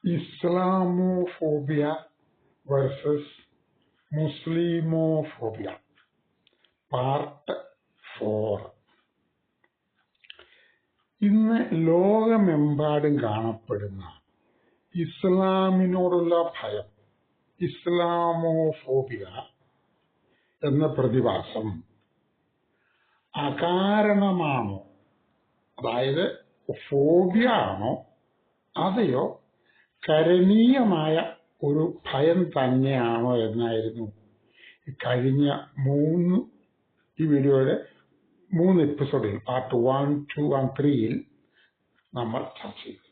Islamophobia versus മുസ്ലിമോഫോബിയ part 4. ഇന്ന് ലോകമെമ്പാടും കാണപ്പെടുന്ന ഇസ്ലാമിനോടുള്ള ഭയം, ഇസ്ലാമോഫോബിയ എന്ന പ്രതിഭാസം അകാരണമാണോ, അതായത് ഫോബിയ ആണോ, അതെയോ കരണീയമായ ഒരു ഭയം തന്നെയാണോ എന്നായിരുന്നു കഴിഞ്ഞ ഈ വീഡിയോയുടെ 3 എപ്പിസോഡിൽ പാർട്ട് 1, 2 and 3 നമ്മൾ ചർച്ച ചെയ്തു.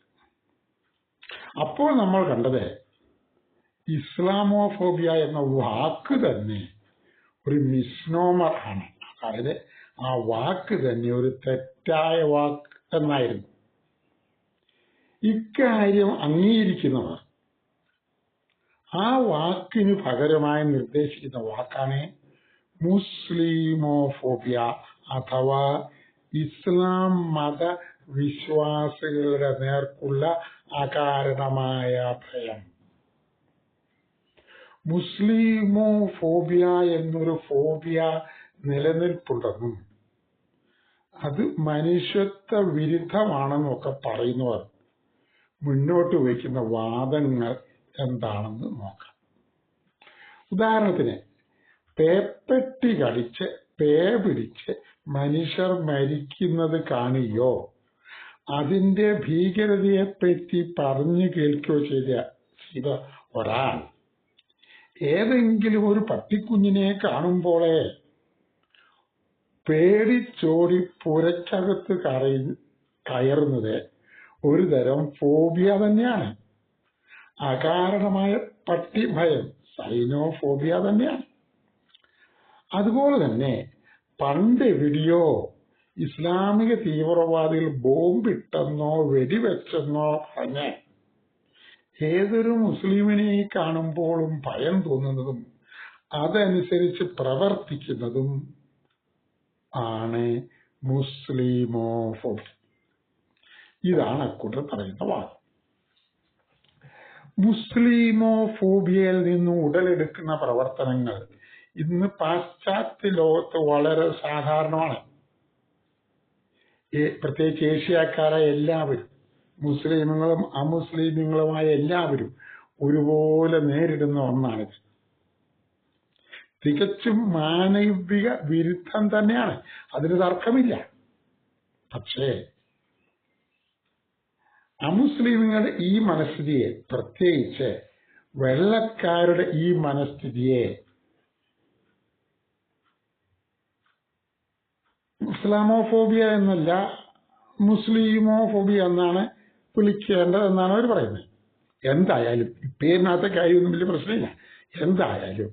അപ്പോൾ നമ്മൾ കണ്ടത് ഇസ്ലാമോഫോബിയ എന്ന വാക്ക് തന്നെ ഒരു മിസ്നോമർ ആണ്, അതായത് ആ വാക്ക് തന്നെ ഒരു തെറ്റായ വാക്ക് എന്നായിരുന്നു. ഇക്കാര്യം അംഗീകരിക്കുന്നവർ ആ വാക്കിന് പകരമായി നിർദ്ദേശിക്കുന്ന വാക്കാണ് മുസ്ലിമോഫോബിയ അഥവാ ഇസ്ലാം മത വിശ്വാസികളുടെ നേർക്കുള്ള അകാരണമായ ഭയം. മുസ്ലിമോഫോബിയ എന്നൊരു ഫോബിയ നിലനിൽപ്പുണ്ടെന്നും അത് മനുഷ്യത്വ വിരുദ്ധമാണെന്നൊക്കെ പറയുന്നവർ മുന്നോട്ട് വയ്ക്കുന്ന വാദങ്ങൾ എന്താണെന്ന് നോക്കാം. ഉദാഹരണത്തിന്, പേപ്പെട്ടി കടിച്ച് പേ പിടിച്ച് മനുഷ്യർ മരിക്കുന്നത് കാണുകയോ അതിന്റെ ഭീകരതയെപ്പറ്റി പറഞ്ഞു കേൾക്കുകയോ ചെയ്ത ഒരാൾ ഏതെങ്കിലും ഒരു പട്ടിക്കുഞ്ഞിനെ കാണുമ്പോഴേ പേടിച്ചോടി പുരക്കകത്ത് കയറുന്നത് ഒരു തരം ഫോബിയ തന്നെയാണ്. അകാരണമായ പട്ടി ഭയം സൈനോഫോബിയ തന്നെയാണ്. അതുപോലെ തന്നെ പണ്ടെവിടെയോ ഇസ്ലാമിക തീവ്രവാദികൾ ബോംബിട്ടെന്നോ വെടിവെച്ചെന്നോ പറഞ്ഞ് ഏതൊരു മുസ്ലിമിനെ കാണുമ്പോഴും ഭയം തോന്നുന്നതും അതനുസരിച്ച് പ്രവർത്തിക്കുന്നതും ആണ് മുസ്ലിമോഫോബിയ. ഇതാണ് അക്കൂട്ടർ പറയുന്ന വാദം. മുസ്ലിമോഫോബിയയിൽ നിന്ന് ഉടലെടുക്കുന്ന പ്രവർത്തനങ്ങൾ ഇന്ന് പാശ്ചാത്യ ലോകത്ത് വളരെ സാധാരണമാണ്. പ്രത്യേകിച്ച് ഏഷ്യക്കാരായ എല്ലാവരും, മുസ്ലിമുകളും അമുസ്ലിമുകളുമായ എല്ലാവരും ഒരുപോലെ നേരിടുന്ന ഒന്നാണിത്. തികച്ചും മാനവിക വിരുദ്ധം തന്നെയാണ്, അതിന് തർക്കമില്ല. പക്ഷേ അമുസ്ലിമുകളുടെ ഈ മനസ്ഥിതിയെ, പ്രത്യേകിച്ച് വെള്ളക്കാരുടെ ഈ മനസ്ഥിതിയെ ഇസ്ലാമോഫോബിയ എന്നല്ല മുസ്ലിമോഫോബിയ എന്നാണ് വിളിക്കേണ്ടതെന്നാണ് അവർ പറയുന്നത്. എന്തായാലും പേരിനകത്തെ കാര്യമൊന്നും വലിയ പ്രശ്നമില്ല. എന്തായാലും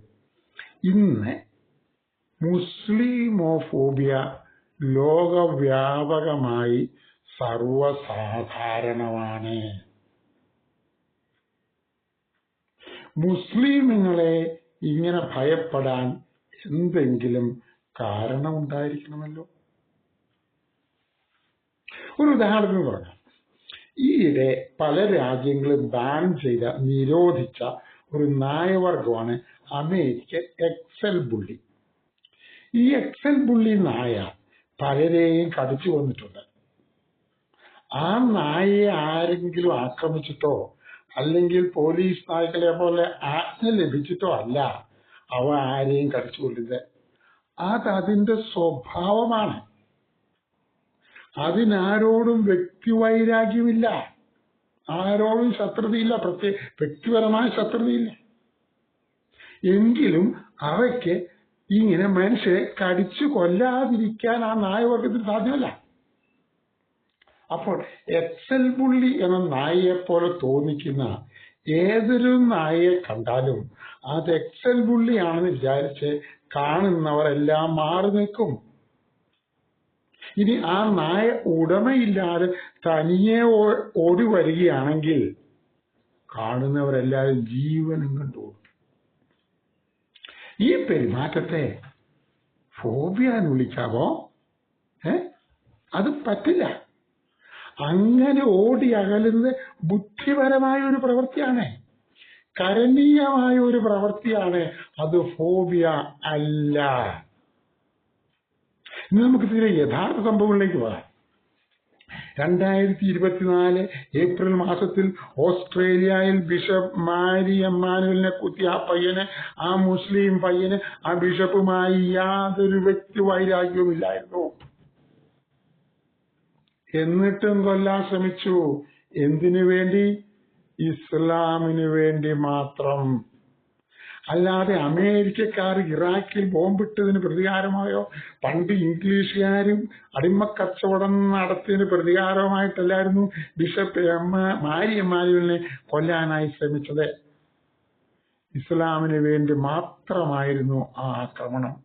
ഇന്ന് മുസ്ലിമോഫോബിയ ലോകവ്യാപകമായി സർവസാധാരണമാണ്. മുസ്ലിമുകളെ ഇങ്ങനെ ഭയപ്പെടാൻ എന്തെങ്കിലും കാരണമുണ്ടായിരിക്കണമല്ലോ. ഒരു ഉദാഹരണത്തിന് പറഞ്ഞാൽ, ഈയിടെ പല രാജ്യങ്ങളും ബാൻ ചെയ്ത, നിരോധിച്ച ഒരു നായവർഗമാണ് അമേരിക്കൻ എക്സൽ ബുള്ളി. ഈ എക്സൽ ബുള്ളി നായ പലരെയും കടിച്ചു കൊന്നിട്ടുണ്ട്. ആ നായയെ ആരെങ്കിലും ആക്രമിച്ചിട്ടോ അല്ലെങ്കിൽ പോലീസ് നായ്ക്കളെ പോലെ ആജ്ഞ ലഭിച്ചിട്ടോ അല്ല അവ ആരെയും കടിച്ചു കൊല്ലുന്നത്. അതിന്റെ സ്വഭാവമാണ്. അതിനാരോടും വ്യക്തിവൈരാഗ്യമില്ല, ആരോടും ശത്രുതയില്ല, വ്യക്തിപരമായ ശത്രുതയില്ല. എങ്കിലും അവയ്ക്ക് ഇങ്ങനെ മനുഷ്യരെ കടിച്ചു കൊല്ലാതിരിക്കാൻ ആ നായവർഗത്തിന് സാധ്യമല്ല. അപ്പോൾ എക്സൽ ബുള്ളി എന്ന നായയെ പോലെ തോന്നിക്കുന്ന ഏതൊരു നായയെ കണ്ടാലും അത് എക്സൽ ബുള്ളിയാണെന്ന് വിചാരിച്ച് കാണുന്നവരെല്ലാം മാറി നിൽക്കും. ഇനി ആ നായ ഉടമയില്ലാതെ തനിയെ ഓടി വരികയാണെങ്കിൽ കാണുന്നവരെല്ലാവരും ജീവനും കണ്ടോടും. ഈ പെരുമാറ്റത്തെ ഫോബിയ എന്ന് വിളിക്കാവോ? അത് പറ്റില്ല. അങ്ങനെ ഓടി അകലുന്നത് ബുദ്ധിപരമായ ഒരു പ്രവൃത്തിയാണ്, കരണീയമായ ഒരു പ്രവൃത്തിയാണ്. അത് ഫോബിയ അല്ല. ഇനി നമുക്ക് ഇതിലെ യഥാർത്ഥ സംഭവങ്ങളിലേക്ക് പോകാം. 2024 ഏപ്രിൽ മാസത്തിൽ ഓസ്ട്രേലിയയിൽ ബിഷപ്പ് മാരി എമ്മാനുവലിനെ കുത്തി ആ മുസ്ലിം പയ്യന് ആ ബിഷപ്പുമായി യാതൊരു വ്യക്തി വൈരാഗ്യവുമില്ലായിരുന്നു. എന്നിട്ടും കൊല്ലാൻ ശ്രമിച്ചു. എന്തിനു വേണ്ടി? ഇസ്ലാമിന് വേണ്ടി മാത്രം. അല്ലാതെ അമേരിക്കക്കാർ ഇറാഖിൽ ബോംബിട്ടതിന് പ്രതികാരമായോ പണ്ട് ഇംഗ്ലീഷുകാരും അടിമക്കച്ചവടം നടത്തിയതിന് പ്രതികാരമായിട്ടല്ലായിരുന്നു ബിഷപ്പ് മാരി എമ്മാനുവലിനെ കൊല്ലാനായി ശ്രമിച്ചത്. ഇസ്ലാമിന് വേണ്ടി മാത്രമായിരുന്നു ആ ആക്രമണം.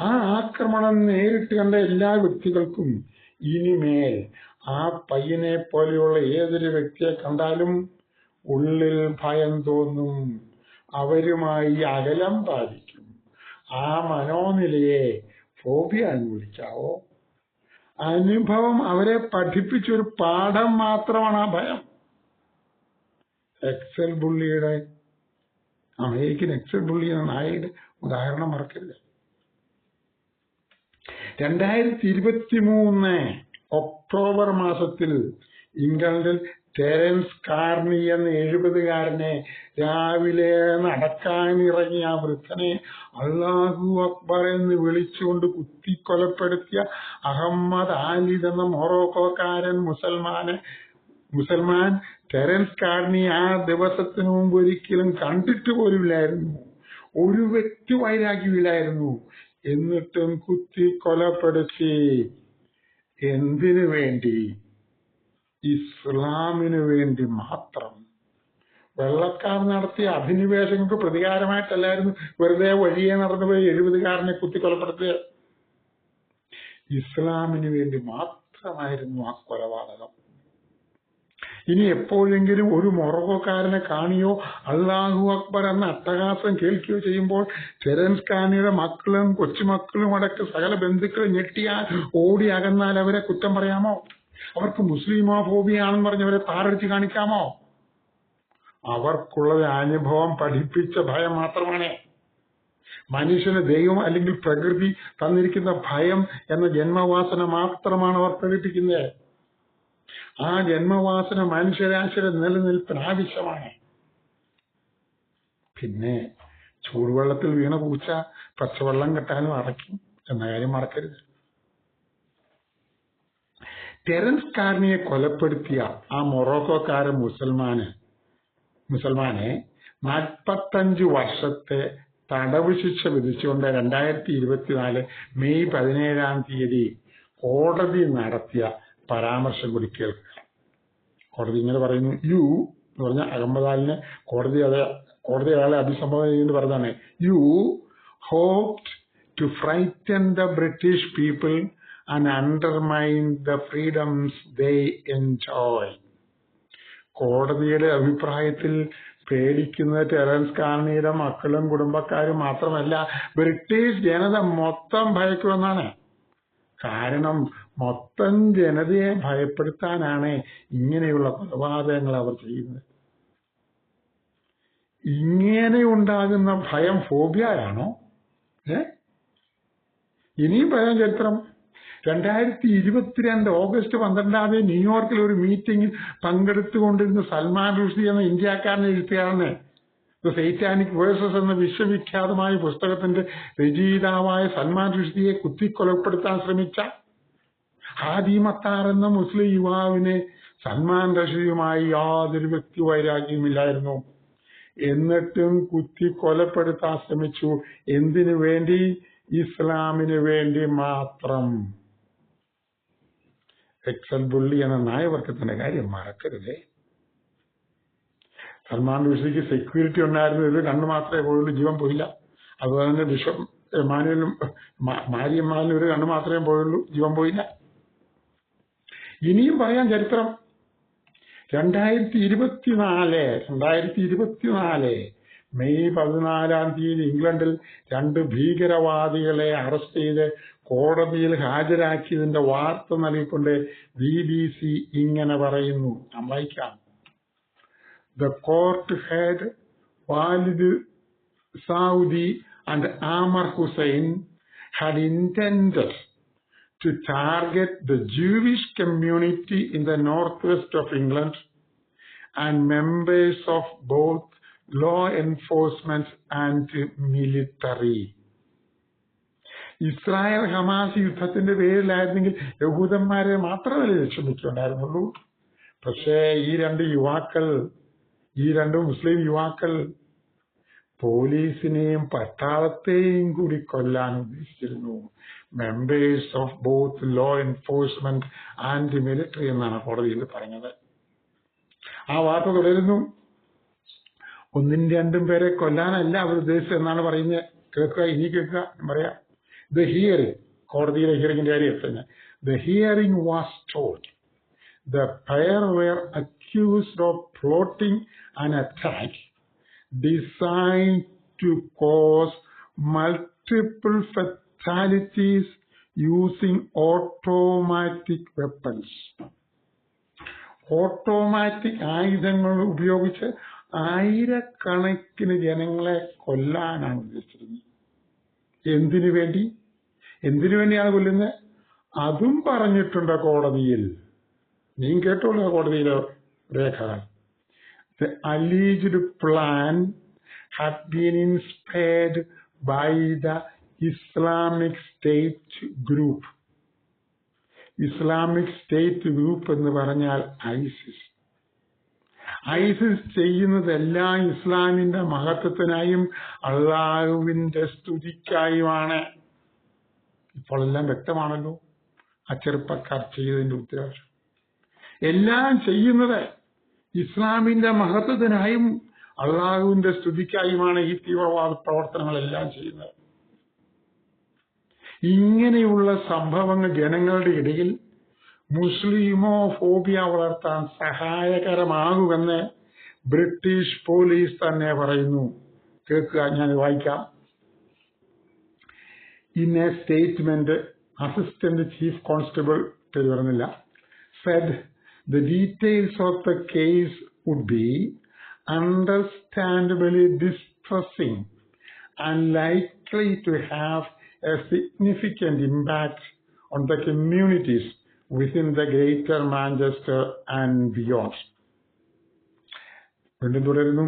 ആ ആക്രമണം നേരിട്ട് കണ്ട എല്ലാ വ്യക്തികൾക്കും ഇനിമേൽ ആ പയ്യനെ പോലെയുള്ള ഏതൊരു വ്യക്തിയെ കണ്ടാലും ഉള്ളിൽ ഭയം തോന്നും, അവരുമായി അകലം പാലിക്കും. ആ മനോനിലയെ ഫോബിയ എന്ന് വിളിക്കാവോ? അനുഭവം അവരെ പഠിപ്പിച്ചൊരു പാഠം മാത്രമാണ് ആ ഭയം. എക്സൽ ബുള്ളിയുടെ, അമേരിക്കൻ എക്സൽ ബുള്ളി എന്ന നായയുടെ ഉദാഹരണം മറക്കരുത്. 2023 ഒക്ടോബർ മാസത്തിൽ ഇംഗ്ലണ്ടിൽ ടെറൻസ് കാർണി എന്ന 70-കാരനെ രാവിലെ നടക്കാനിറങ്ങിയ ആ വൃദ്ധനെ അല്ലാഹു അക്ബർ എന്ന് വിളിച്ചുകൊണ്ട് കുത്തിക്കൊലപ്പെടുത്തിയ അഹമ്മദ് ആലിദ് എന്ന മൊറോക്കോക്കാരൻ മുസൽമാൻ ടെറൻസ് കാർണി ആ ദിവസത്തിനു മുമ്പ് ഒരിക്കലും കണ്ടിട്ട് പോലുമില്ലായിരുന്നു. ഒരു വ്യക്തി വൈരാഗ്യമില്ലായിരുന്നു. എന്നിട്ടും കുത്തിക്കൊലപ്പെടുത്തി. എന്തിനു വേണ്ടി? ഇസ്ലാമിന് വേണ്ടി മാത്രം. വെള്ളക്കാർ നടത്തിയ അധിനിവേശങ്ങൾക്ക് പ്രതികാരമായിട്ടല്ലായിരുന്നു വെറുതെ വഴിയെ നടന്നുപോയി 70-കാരനെ കുത്തിക്കൊലപ്പെടുത്തിയ. ഇസ്ലാമിന് വേണ്ടി മാത്രമായിരുന്നു ആ കൊലപാതകം. ഇനി എപ്പോഴെങ്കിലും ഒരു മൊറോക്കോക്കാരനെ കാണിയോ അല്ലാഹു അക്ബർ എന്ന അട്ടഹാസം കേൾക്കുകയോ ചെയ്യുമ്പോൾ ടെറൻസ് കാർണിയുടെ മക്കളും കൊച്ചുമക്കളും അടക്കം സകല ബന്ധുക്കളും ഞെട്ടിയാൽ ഓടി അകന്നാൽ അവരെ കുറ്റം പറയാമോ? അവർക്ക് മുസ്ലിമോ ഫോബിയാണെന്ന് പറഞ്ഞവരെ താറടിച്ച് കാണിക്കാമോ? അവർക്കുള്ളത് അനുഭവം പഠിപ്പിച്ച ഭയം മാത്രമാണ്. മനുഷ്യന് ദൈവം അല്ലെങ്കിൽ പ്രകൃതി തന്നിരിക്കുന്ന ഭയം എന്ന ജന്മവാസന മാത്രമാണ് അവർ പ്രകടിപ്പിക്കുന്നത്. ആ ജന്മവാസന മനുഷ്യരാശിയുടെ നിലനിൽപ്പിന് ആവശ്യമാണ്. പിന്നെ ചൂടുവെള്ളത്തിൽ വീണ പൂച്ച പച്ചവെള്ളം കെട്ടാനും അറയ്ക്കും എന്ന കാര്യം മറക്കരുത്. ടെറൻസ് കാർണിയെ കൊലപ്പെടുത്തിയ ആ മൊറോക്കോക്കാരൻ മുസൽമാനെ 45 വർഷത്തെ തടവ് ശിക്ഷ വിധിച്ചുകൊണ്ട് 2024 മെയ് 17 കോടതി നടത്തിയ പരാമർശം കൂടി കേൾക്കുക. കോടതി ഇങ്ങനെ പറയുന്നു. യു എന്ന് പറഞ്ഞ അഹമ്മദാലിനെ കോടതി അയാളെ അഭിസംബോധന ചെയ്യുന്നത് പറഞ്ഞാണ്, you hoped to frighten the British people and undermine the freedoms they enjoy. കോടതിയുടെ അഭിപ്രായത്തിൽ പേടിക്കുന്ന ടെറൻസ് കാർണിയുടെ മക്കളും കുടുംബക്കാരും മാത്രമല്ല, ബ്രിട്ടീഷ് ജനത മൊത്തം ഭയക്കുമെന്നാണ്. കാരണം മൊത്തം ജനതയെ ഭയപ്പെടുത്താനാണ് ഇങ്ങനെയുള്ള കൊലപാതകങ്ങൾ അവർ ചെയ്യുന്നത്. ഇങ്ങനെ ഉണ്ടാകുന്ന ഭയം ഫോബിയയാണോ? ഇനിയും പറയാൻ ചരിത്രം. 2022 ഓഗസ്റ്റ് 12 ന്യൂയോർക്കിൽ ഒരു മീറ്റിംഗിൽ പങ്കെടുത്തുകൊണ്ടിരുന്ന സൽമാൻ റുഷ്ദി എന്ന ഇന്ത്യക്കാരൻ എഴുത്തുകാരന് ദ സൈറ്റാനിക് വേഴ്സസ് എന്ന വിശ്വവിഖ്യാതമായ പുസ്തകത്തിന്റെ രചയിതാവായ സൽമാൻ റുഷ്ദിയെ കുത്തിക്കൊലപ്പെടുത്താൻ ശ്രമിച്ച ഹാദി മത്താർ എന്ന മുസ്ലിം യുവാവിനെ സൽമാൻ റുഷ്ദിയുമായി യാതൊരു വ്യക്തി വൈരാഗ്യവുമില്ലായിരുന്നു. എന്നിട്ടും കുത്തിക്കൊലപ്പെടുത്താൻ ശ്രമിച്ചു. എന്തിനു വേണ്ടി? ഇസ്ലാമിന് വേണ്ടി മാത്രം. എക്സൽ ബുള്ളി എന്ന നായവർക്കത്തിന്റെ കാര്യം മറക്കരുതേ. സൽമാൻ റുഷ്ദിക്ക് സെക്യൂരിറ്റി ഉണ്ടായിരുന്നു. ഇത് കണ്ണു മാത്രമേ പോയുള്ളൂ, ജീവൻ പോയില്ല. അതുപോലെ തന്നെ ബിഷപ്പ് മാരി എമ്മാനുവലിന് ഒരു കണ്ണു മാത്രമേ പോയുള്ളൂ, ജീവൻ പോയില്ല. ഇനിയും പറയാൻ ചരിത്രം. 2024 മെയ് 14 ഇംഗ്ലണ്ടിൽ 2 ഭീകരവാദികളെ അറസ്റ്റ് ചെയ്ത് കോടതിയിൽ ഹാജരാക്കിയതിന്റെ വാർത്ത നൽകിക്കൊണ്ട് BBC ഇങ്ങനെ പറയുന്നു. ഞാൻ വായിക്കാം. The court had Walid Saudi and Amar Hussain had intended to target the Jewish community in the northwest of England and members of both law enforcement and military. Israel Hamas യുദ്ധത്തിന്റെ പേരിലായിരുന്നെങ്കിൽ യഹൂദന്മാരെ മാത്രമല്ലേ ലക്ഷ്യമിക്കുണ്ടായിരുന്നുള്ളൂ. പക്ഷേ ഈ രണ്ട് മുസ്ലിം യുവാക്കൾ പോലീസിനെയും പട്ടാളത്തെയും കൂടി കൊല്ലാൻ ഉദ്ദേശിച്ചിരുന്നു. Members of both law enforcement and military എന്നാണ് കോടതിയിൽ പറഞ്ഞത്. ആ വാർത്ത തുടരുന്നു. ഒന്നും രണ്ടും പേരെ കൊല്ലാനല്ല അവർ ഉദ്ദേശിച്ചത് എന്നാണ് പറയുന്നത്. കേൾക്കുക, ഇനി കേൾക്കുക. പറയാം. The hearing, കോടതിയിലെ ഹിയറിംഗിന്റെ കാര്യം തന്നെ. The hearing was told. The pair were accused of plotting an attack designed to cause multiple fatalities using automatic weapons. Automatic ആയുധങ്ങൾ ഉപയോഗിച്ച് ആയിരക്കണക്കിന് ജനങ്ങളെ കൊല്ലാനാണ് ഉദ്ദേശിച്ചിരുന്നത്. എന്തിനു വേണ്ടിയാണ് കൊല്ലുന്നത്? അതും പറഞ്ഞിട്ടുണ്ട് കോടതിയിൽ. നീ കേട്ടോളൂ കോടതിയിലെ രേഖകൾ. The alleged plan had been inspired by the Islamic State group. Islamic state group എന്ന് പറഞ്ഞാൽ ഐസിസ്. ഐസിസ് ചെയ്യുന്നതെല്ലാം ഇസ്ലാമിന്റെ മഹത്വത്തിനായും അള്ളാഹുവിന്റെ സ്തുതിക്കായുമാണ്. ഇപ്പോൾ എല്ലാം വ്യക്തമാണല്ലോ ആ ചെറുപ്പക്കാർ ചെയ്തതിന്റെ ഉത്തരവാദിത്വം. എല്ലാം ചെയ്യുന്നത് ഇസ്ലാമിന്റെ മഹത്വത്തിനായും അള്ളാഹുവിന്റെ സ്തുതിക്കായുമാണ് ഈ തീവ്രവാദ പ്രവർത്തനങ്ങളെല്ലാം ചെയ്യുന്നത്. ഇങ്ങനെയുള്ള സംഭവങ്ങൾ ജനങ്ങളുടെ ഇടയിൽ മുസ്ലിമോ ഫോബിയ വളർത്താൻ സഹായകരമാകുമെന്ന് ബ്രിട്ടീഷ് പോലീസ് തന്നെ പറയുന്നു. കേൾക്കുക, ഞാൻ വായിക്കാം. In a statement, Assistant Chief Constable പേര് പറഞ്ഞില്ല said the details of the case would be understandably distressing and likely to have a significant impact on the communities within the Greater Manchester and beyond. വീണ്ടും തുടരുന്നു.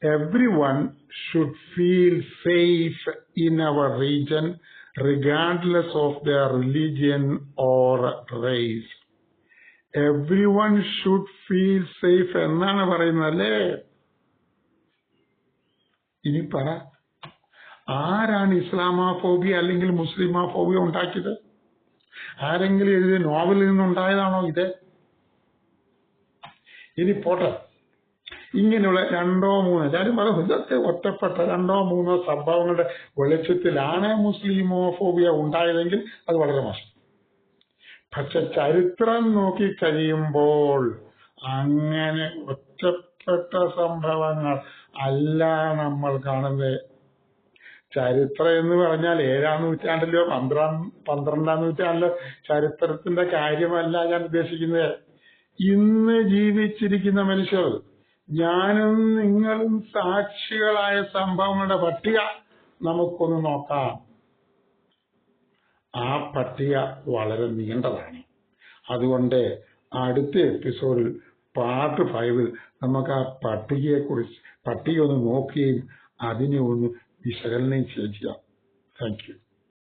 Everyone should feel safe in our region regardless of their religion or race. Everyone should feel safe എന്നാണ് പറയുന്നത് അല്ലേ? ഇനി പറ, ആരാണ് Islamophobia അല്ലെങ്കിൽ മുസ്ലിമോഫോബിയ ഉണ്ടാക്കിയത്? ആരെങ്കിലും എഴുതിയ നോവലിൽ നിന്നുണ്ടായതാണോ ഇത്? ഇനി പോട്ടെ, ഇങ്ങനെയുള്ള രണ്ടോ മൂന്നോ, എല്ലാവരും പറഞ്ഞു ഇതൊക്കെ ഒറ്റപ്പെട്ട രണ്ടോ മൂന്നോ സംഭവങ്ങളുടെ വെളിച്ചത്തിലാണ് മുസ്ലിമോഫോബിയ ഉണ്ടായതെങ്കിൽ അത് വളരെ മോശം. പക്ഷെ ചരിത്രം നോക്കി കഴിയുമ്പോൾ അങ്ങനെ ഒറ്റപ്പെട്ട സംഭവങ്ങൾ അല്ല നമ്മൾ കാണുന്നത്. ചരിത്രം എന്ന് പറഞ്ഞാൽ 7-ാം നൂറ്റാണ്ടിലോ 12-ാം നൂറ്റാണ്ടിലോ ചരിത്രത്തിന്റെ കാര്യമല്ല ഞാൻ ഉദ്ദേശിക്കുന്നത്. ഇന്ന് ജീവിച്ചിരിക്കുന്ന മനുഷ്യർ, ഞാനും നിങ്ങളും സാക്ഷികളായ സംഭവങ്ങളുടെ പട്ടിക നമുക്കൊന്ന് നോക്കാം. ആ പട്ടിക വളരെ നീണ്ടതാണ്. അതുകൊണ്ട് അടുത്ത എപ്പിസോഡിൽ പാർട്ട് 5 നമുക്ക് ആ പട്ടിക ഒന്ന് നോക്കുകയും അതിനെ ഒന്ന് വിശകലനം ചെയ്യുക. Thank you.